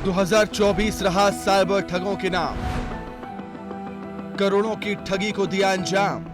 2024 रहा साइबर ठगों के नाम। करोड़ों की ठगी को दिया अंजाम।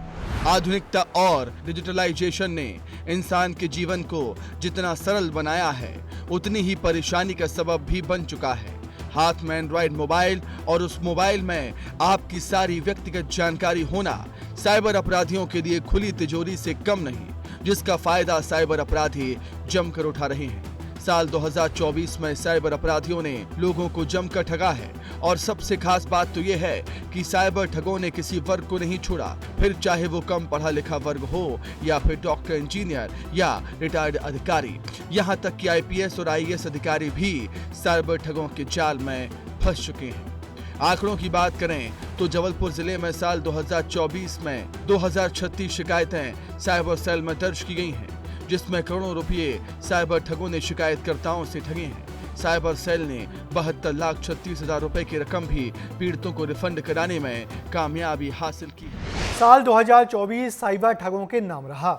आधुनिकता और डिजिटलाइजेशन ने इंसान के जीवन को जितना सरल बनाया है, उतनी ही परेशानी का सबब भी बन चुका है। हाथ में एंड्रॉइड मोबाइल और उस मोबाइल में आपकी सारी व्यक्तिगत जानकारी होना साइबर अपराधियों के लिए खुली तिजोरी से कम नहीं, जिसका फायदा साइबर अपराधी जमकर उठा रहे हैं। साल 2024 में साइबर अपराधियों ने लोगों को जमकर ठगा है और सबसे खास बात तो यह है कि साइबर ठगों ने किसी वर्ग को नहीं छोड़ा, फिर चाहे वो कम पढ़ा लिखा वर्ग हो या फिर डॉक्टर, इंजीनियर या रिटायर्ड अधिकारी, यहाँ तक कि आईपीएस और आईएएस अधिकारी भी साइबर ठगों के जाल में फंस चुके हैं। आंकड़ों की बात करें तो जबलपुर जिले में साल 2024 में 2036 शिकायतें साइबर सेल में दर्ज की गई हैं, जिसमें करोड़ों रुपए साइबर ठगों ने शिकायतकर्ताओं से ठगे हैं। साइबर सेल ने 72,36,000 रुपए की रकम भी पीड़ितों को रिफंड कराने में कामयाबी हासिल की। साल 2024 साइबर ठगों के नाम रहा,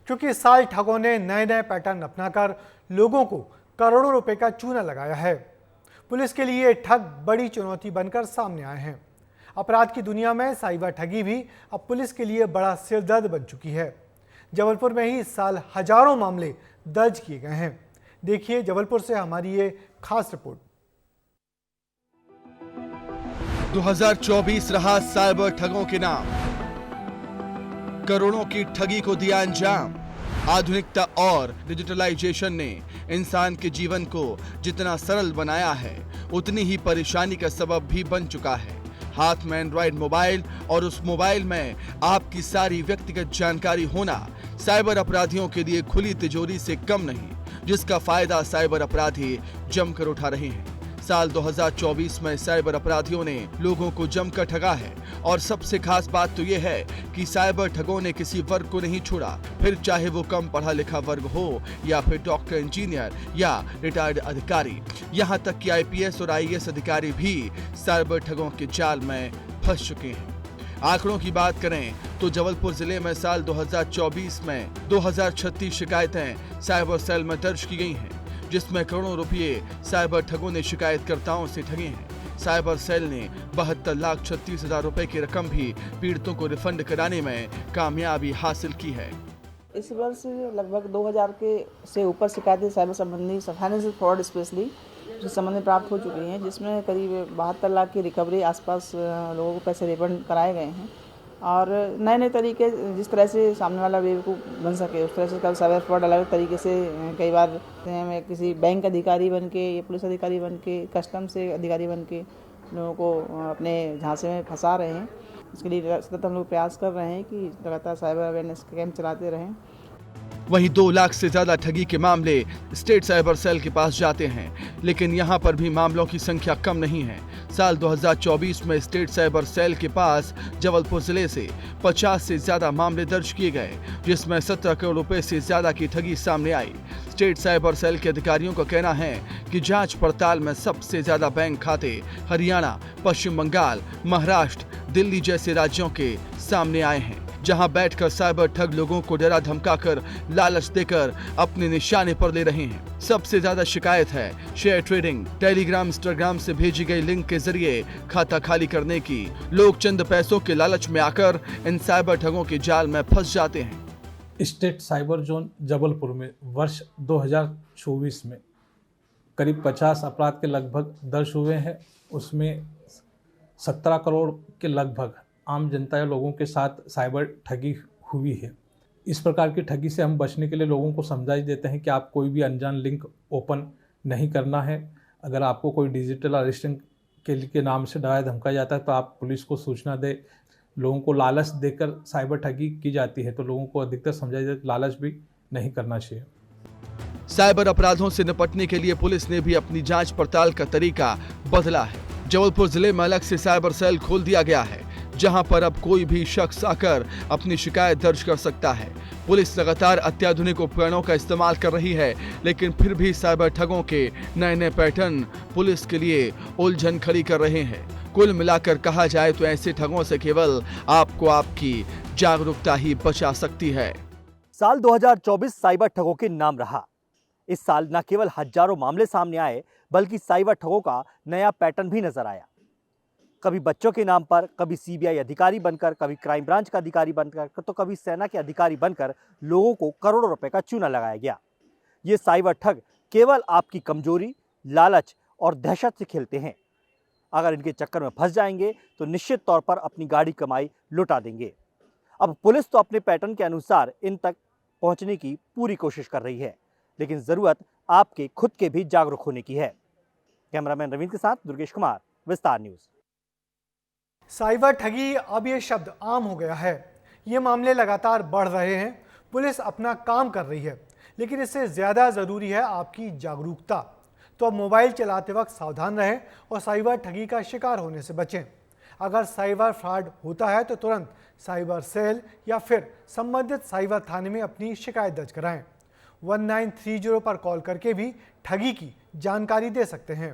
क्योंकि इस साल ठगों ने नए नए पैटर्न अपनाकर लोगों को करोड़ों रुपए का चूना लगाया है। पुलिस के लिए ठग बड़ी चुनौती बनकर सामने आए हैं। अपराध की दुनिया में साइबर ठगी भी अब पुलिस के लिए बड़ा सिरदर्द बन चुकी है। जबलपुर में ही इस साल हजारों मामले दर्ज किए गए हैं। देखिए जबलपुर से हमारी ये खास रिपोर्ट। 2024 रहा साइबर ठगों के नाम। करोड़ों की ठगी को दिया अंजाम। आधुनिकता और डिजिटलाइजेशन ने इंसान के जीवन को जितना सरल बनाया है, उतनी ही परेशानी का सबब भी बन चुका है। हाथ में एंड्रॉइड मोबाइल और उस मोबाइल में आपकी सारी व्यक्तिगत जानकारी होना साइबर अपराधियों के लिए खुली तिजोरी से कम नहीं, जिसका फायदा साइबर अपराधी जमकर उठा रहे हैं। साल 2024 में साइबर अपराधियों ने लोगों को जमकर ठगा है और सबसे खास बात तो यह है कि साइबर ठगों ने किसी वर्ग को नहीं छोड़ा, फिर चाहे वो कम पढ़ा लिखा वर्ग हो या फिर डॉक्टर, इंजीनियर या रिटायर्ड अधिकारी, यहाँ तक कि आईपीएस और आईएएस अधिकारी भी साइबर ठगों के जाल में फंस चुके हैं। आंकड़ों की बात करें तो जबलपुर जिले में साल 2024 में 2036 शिकायतें साइबर सेल में दर्ज की गई हैं, जिसमें करोड़ों रुपए साइबर ठगों ने शिकायतकर्ताओं से ठगे हैं। साइबर सेल ने 72,36,000 रुपए की रकम भी पीड़ितों को रिफंड कराने में कामयाबी हासिल की है। इस वर्ष लगभग 2000 के से ऊपर शिकायतें साइबर संबंधी फाइनेंशियल फ्रॉड स्पेशली जिस संबंध में प्राप्त हो चुकी हैं, जिसमें करीब 72 लाख की रिकवरी आसपास लोगों को पैसे रिफंड कराए गए हैं। और नए नए तरीके जिस तरह से सामने वाला बेवकूफ़ बन सके, उस तरह से कल साइबर फ्रॉड अलग अलग तरीके से कई बार किसी बैंक अधिकारी बन के या पुलिस अधिकारी बन के, कस्टम से अधिकारी बन के लोगों को अपने झांसे में फंसा रहे हैं। इसके लिए सतत हम लोग प्रयास कर रहे हैं कि लगातार साइबर अवेयरनेस कैंप चलाते रहें। वहीं 2 लाख से ज्यादा ठगी के मामले स्टेट साइबर सेल के पास जाते हैं, लेकिन यहां पर भी मामलों की संख्या कम नहीं है। साल 2024 में स्टेट साइबर सेल के पास जबलपुर जिले से 50 से ज्यादा मामले दर्ज किए गए, जिसमें 17 करोड़ रुपए से ज्यादा की ठगी सामने आई। स्टेट साइबर सेल के अधिकारियों का कहना है कि जांच पड़ताल में सबसे ज्यादा बैंक खाते हरियाणा, पश्चिम बंगाल, महाराष्ट्र, दिल्ली जैसे राज्यों के सामने आए हैं, जहां बैठकर साइबर ठग लोगों को डरा धमकाकर लालच देकर अपने निशाने पर ले रहे हैं। सबसे ज्यादा शिकायत है शेयर ट्रेडिंग, टेलीग्राम, इंस्टाग्राम से भेजी गई लिंक के जरिए खाता खाली करने की। लोग चंद पैसों के लालच में आकर इन साइबर ठगों के जाल में फंस जाते हैं। स्टेट साइबर जोन जबलपुर में वर्ष 2024 में करीब 50 अपराध के लगभग दर्ज हुए हैं। उसमें 17 करोड़ के लगभग आम जनता या लोगों के साथ साइबर ठगी हुई है। इस प्रकार की ठगी से हम बचने के लिए लोगों को समझाई देते हैं कि आप कोई भी अनजान लिंक ओपन नहीं करना है। अगर आपको कोई डिजिटल अरेस्टिंग के नाम से डराया धमकाया जाता है तो आप पुलिस को सूचना दें। लोगों को लालच देकर साइबर ठगी की जाती है तो लोगों को अधिकतर समझाई जाए लालच भी नहीं करना चाहिए। साइबर अपराधों से निपटने के लिए पुलिस ने भी अपनी जांच पड़ताल का तरीका बदला है। जबलपुर जिले में अलग से साइबर सेल खोल दिया गया है, जहां पर अब कोई भी शख्स आकर अपनी शिकायत दर्ज कर सकता है। पुलिस लगातार अत्याधुनिक उपकरणों का इस्तेमाल कर रही है, लेकिन फिर भी साइबर ठगों के नए नए पैटर्न पुलिस के लिए उलझन खड़ी कर रहे हैं। कुल मिलाकर कहा जाए तो ऐसे ठगों से केवल आपको आपकी जागरूकता ही बचा सकती है। साल 2024 साइबर ठगों के नाम रहा। इस साल न केवल हजारों मामले सामने आए बल्कि साइबर ठगों का नया पैटर्न भी नजर आया। कभी बच्चों के नाम पर, कभी सीबीआई अधिकारी बनकर, कभी क्राइम ब्रांच का अधिकारी बनकर, तो कभी सेना के अधिकारी बनकर लोगों को करोड़ों रुपए का चूना लगाया गया। ये साइबर ठग केवल आपकी कमजोरी, लालच और दहशत से खेलते हैं। अगर इनके चक्कर में फंस जाएंगे तो निश्चित तौर पर अपनी गाड़ी कमाई लुटा देंगे। अब पुलिस तो अपने पैटर्न के अनुसार इन तक पहुंचने की पूरी कोशिश कर रही है, लेकिन जरूरत आपके खुद के भी जागरूक होने की है। कैमरामैन रविंद्र के साथ दुर्गेश कुमार, विस्तार न्यूज। साइबर ठगी अब ये शब्द आम हो गया है। ये मामले लगातार बढ़ रहे हैं। पुलिस अपना काम कर रही है, लेकिन इससे ज़्यादा ज़रूरी है आपकी जागरूकता। तो अब मोबाइल चलाते वक्त सावधान रहें और साइबर ठगी का शिकार होने से बचें। अगर साइबर फ्रॉड होता है तो तुरंत साइबर सेल या फिर संबंधित साइबर थाने में अपनी शिकायत दर्ज कराएं। 1930 पर कॉल करके भी ठगी की जानकारी दे सकते हैं।